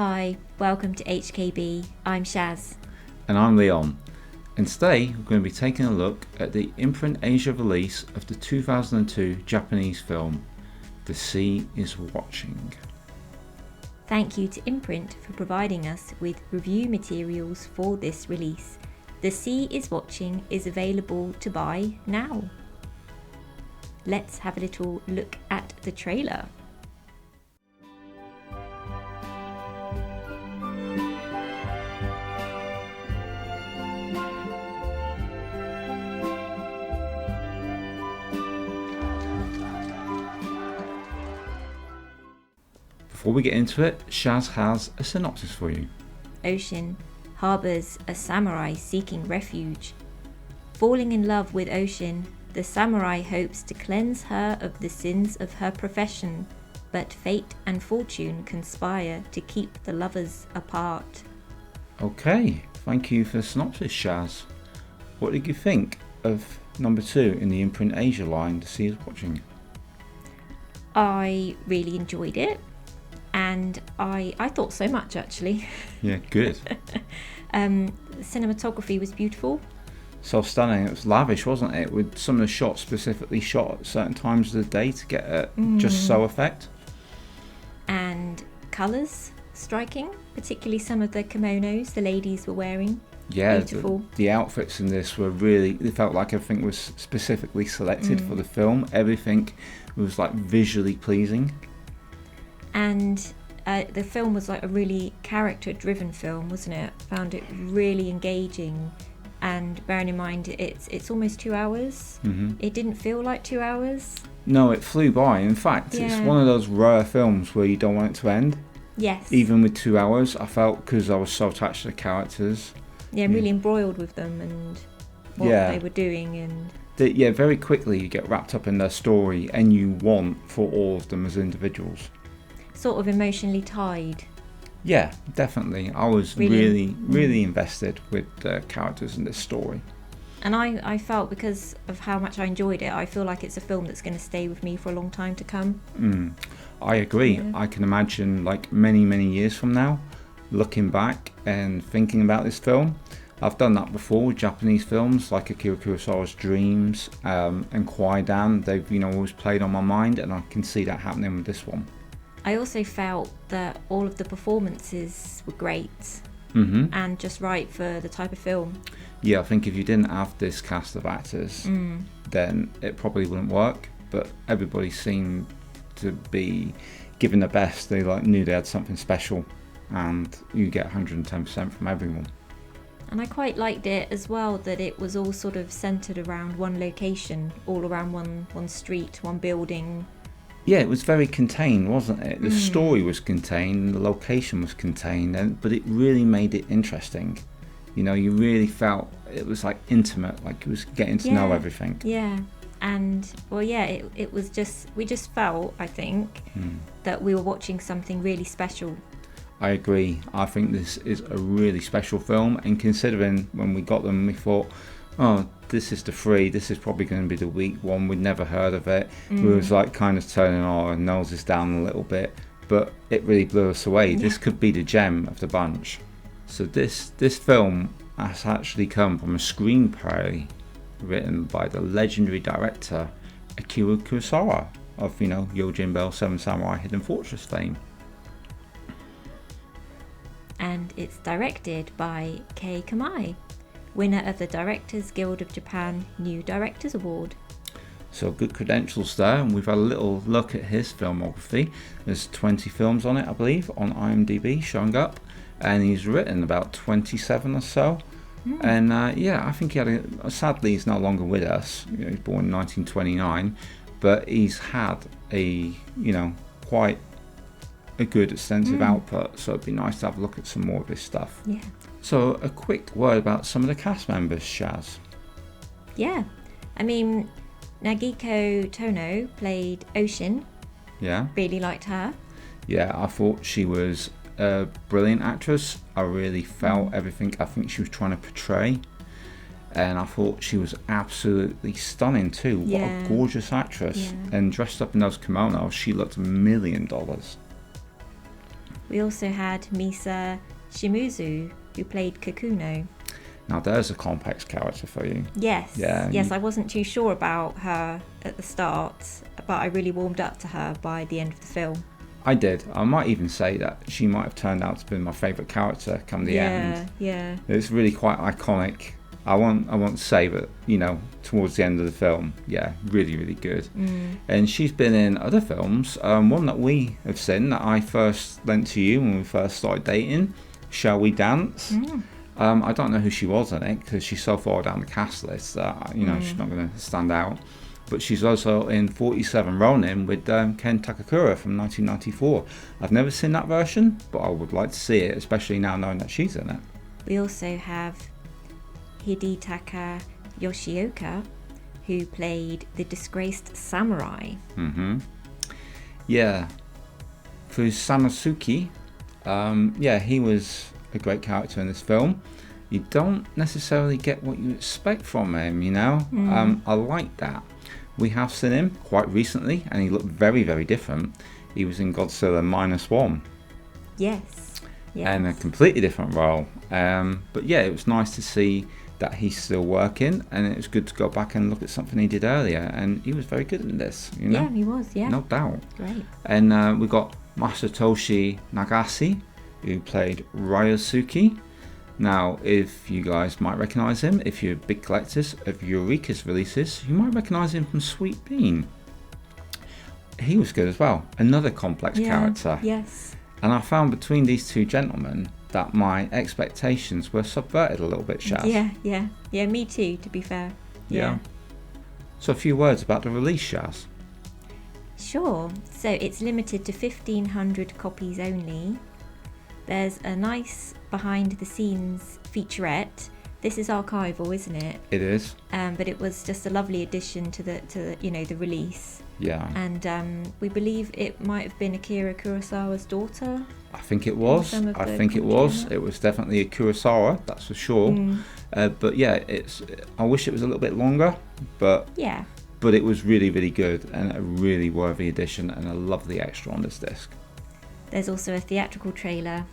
Hi, welcome to HKB. I'm Shaz. And I'm Leon. And today we're going to be taking a look at the Imprint Asia release of the 2002 Japanese film, The Sea is Watching. Thank you to Imprint for providing us with review materials for this release. The Sea is Watching is available to buy now. Let's have a little look at the trailer. Before we get into it, Shaz has a synopsis for you. Ocean harbours a samurai seeking refuge. Falling in love with Ocean, the samurai hopes to cleanse her of the sins of her profession, but fate and fortune conspire to keep the lovers apart. Okay, thank you for the synopsis, Shaz. What did you think of number 2 in the Imprint Asia line, The Sea is Watching? I really enjoyed it. And I thought so much, actually. Yeah, good. The cinematography was beautiful. So stunning. It was lavish, wasn't it? With some of the shots specifically shot at certain times of the day to get a just so effect. And colours striking, particularly some of the kimonos the ladies were wearing. Yeah, beautiful. The outfits in this were really, it felt like everything was specifically selected for the film. Everything was like visually pleasing. And the film was like a really character-driven film, wasn't it? Found it really engaging, and bearing in mind it's almost 2 hours. It didn't feel like 2 hours. No, it flew by. In fact, It's one of those rare films where you don't want it to end. Yes. Even with 2 hours, I felt, because I was so attached to the characters. Yeah, really embroiled with them and what they were doing, and very quickly you get wrapped up in their story, and you want for all of them as individuals. Sort of emotionally tied. Yeah, definitely. I was really invested with the characters in this story. And I felt, because of how much I enjoyed it, I feel like it's a film that's going to stay with me for a long time to come. I agree. Yeah. I can imagine like many years from now, looking back and thinking about this film. I've done that before with Japanese films like Akira Kurosawa's Dreams and Kwaidan. They've always played on my mind, and I can see that happening with this one. I also felt that all of the performances were great and just right for the type of film. Yeah, I think if you didn't have this cast of actors, then it probably wouldn't work. But everybody seemed to be giving their best. They knew they had something special, and you get 110% from everyone. And I quite liked it as well that it was all sort of centred around one location, all around one street, one building. Yeah, it was very contained, wasn't it? The story was contained, the location was contained, but it really made it interesting. You really felt it was like intimate, like it was getting to know everything. Yeah, and it was just, we just felt, I think, that we were watching something really special. I agree. I think this is a really special film, and considering when we got them, we thought, oh, this is the free, this is probably going to be the weak one, we'd never heard of it. We was like kind of turning our noses down a little bit, but it really blew us away. This could be the gem of the bunch. So this film has actually come from a screenplay written by the legendary director Akira Kurosawa of Yojin Bell, Seven Samurai, Hidden Fortress fame. And it's directed by Kei Kumai, winner of the Directors Guild of Japan New Directors Award. So good credentials there, and we've had a little look at his filmography. There's 20 films on it, I believe, on IMDb showing up, and he's written about 27 or so. And I think he had sadly he's no longer with us. He was born in 1929, but he's had a quite a good extensive output, so it'd be nice to have a look at some more of his stuff. Yeah. So a quick word about some of the cast members, Shaz. Yeah, I mean, Nagiko Tono played Ocean. Yeah. Really liked her. Yeah, I thought she was a brilliant actress. I really felt everything I think she was trying to portray. And I thought she was absolutely stunning too. What a gorgeous actress. And dressed up in those kimonos, she looked $1 million. We also had Misa Shimizu, who played Kakuno. Now there's a complex character for you. Yes. Yeah. Yes, I wasn't too sure about her at the start, but I really warmed up to her by the end of the film. I did. I might even say that she might have turned out to be my favourite character come the end. Yeah. It's really quite iconic. I won't say, but towards the end of the film, really, really good. And she's been in other films. One that we have seen that I first lent to you when we first started dating, Shall We Dance? I don't know who she was in it because she's so far down the cast list that she's not going to stand out. But she's also in 47 Ronin with Ken Takakura from 1994. I've never seen that version, but I would like to see it, especially now knowing that she's in it. We also have Hidetaka Yoshioka, who played the disgraced samurai. Yeah. Fusanosuke, he was a great character in this film. You don't necessarily get what you expect from him, I like that. We have seen him quite recently and he looked very, very different. He was in Godzilla -1. Yes. And a completely different role. But it was nice to see that he's still working, and it was good to go back and look at something he did earlier, and he was very good in this, Yeah, he was, No doubt. Great. And we got Masatoshi Nagase, who played Ryosuke. Now, if you guys might recognise him, if you're big collectors of Eureka's releases, you might recognise him from Sweet Bean. He was good as well. Another complex character. Yes. And I found between these two gentlemen that my expectations were subverted a little bit, Shaz. Yeah, me too, to be fair. Yeah. So a few words about the release, Shaz. Sure. So it's limited to 1,500 copies only. There's a nice behind-the-scenes featurette. This is archival, isn't it? It is. But it was just a lovely addition to the release. Yeah. And we believe it might have been Akira Kurosawa's daughter. I think it was. It was definitely a Kurosawa, that's for sure. But I wish it was a little bit longer, but it was really, really good and a really worthy addition and a lovely extra on this disc. There's also a theatrical trailer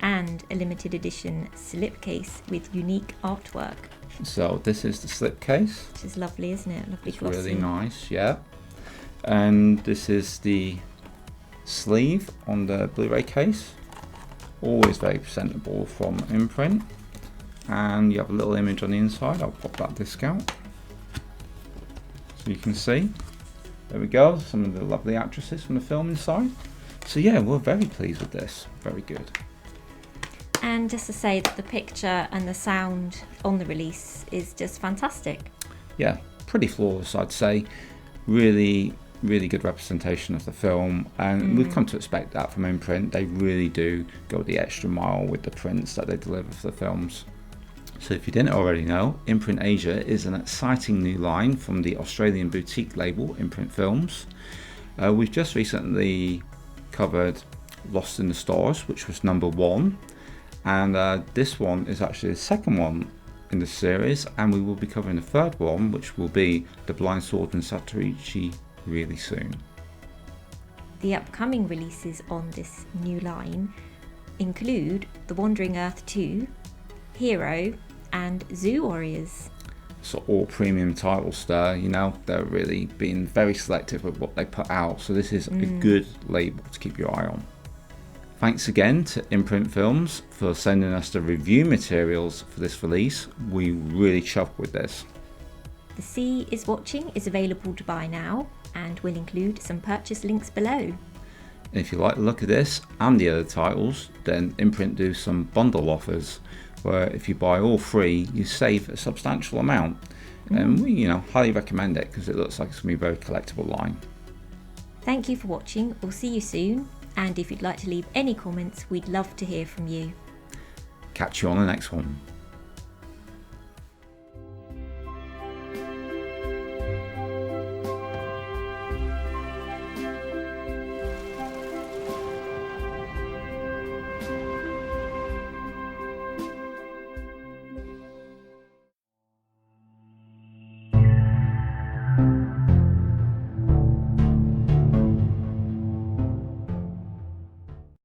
and a limited edition slipcase with unique artwork. So this is the slipcase. Which is lovely, isn't it? Lovely, it's glossy. Really nice, yeah. And this is the sleeve on the Blu-ray case. Always very presentable from Imprint. And you have a little image on the inside. I'll pop that disc out so you can see. There we go, some of the lovely actresses from the film inside. So we're very pleased with this. Very good. And just to say that the picture and the sound on the release is just fantastic. Yeah, pretty flawless, I'd say. Really, really good representation of the film, and we've come to expect that from Imprint. They really do go the extra mile with the prints that they deliver for the films. So if you didn't already know, Imprint Asia is an exciting new line from the Australian boutique label Imprint Films. We've just recently covered Lost in the Stars, which was #1, and this one is actually the second one in the series, and we will be covering the third one, which will be The Blind Sword and Satoichi, really soon. The upcoming releases on this new line include The Wandering Earth 2, Hero, and Zoo Warriors. So all premium titles there, they're really being very selective with what they put out, so this is a good label to keep your eye on. Thanks again to Imprint Films for sending us the review materials for this release. We really chuffed with this. The Sea is Watching is available to buy now and will include some purchase links below. And if you like the look of this and the other titles, then Imprint do some bundle offers where if you buy all three, you save a substantial amount. And we, highly recommend it because it looks like it's going to be a very collectible line. Thank you for watching. We'll see you soon. And if you'd like to leave any comments, we'd love to hear from you. Catch you on the next one.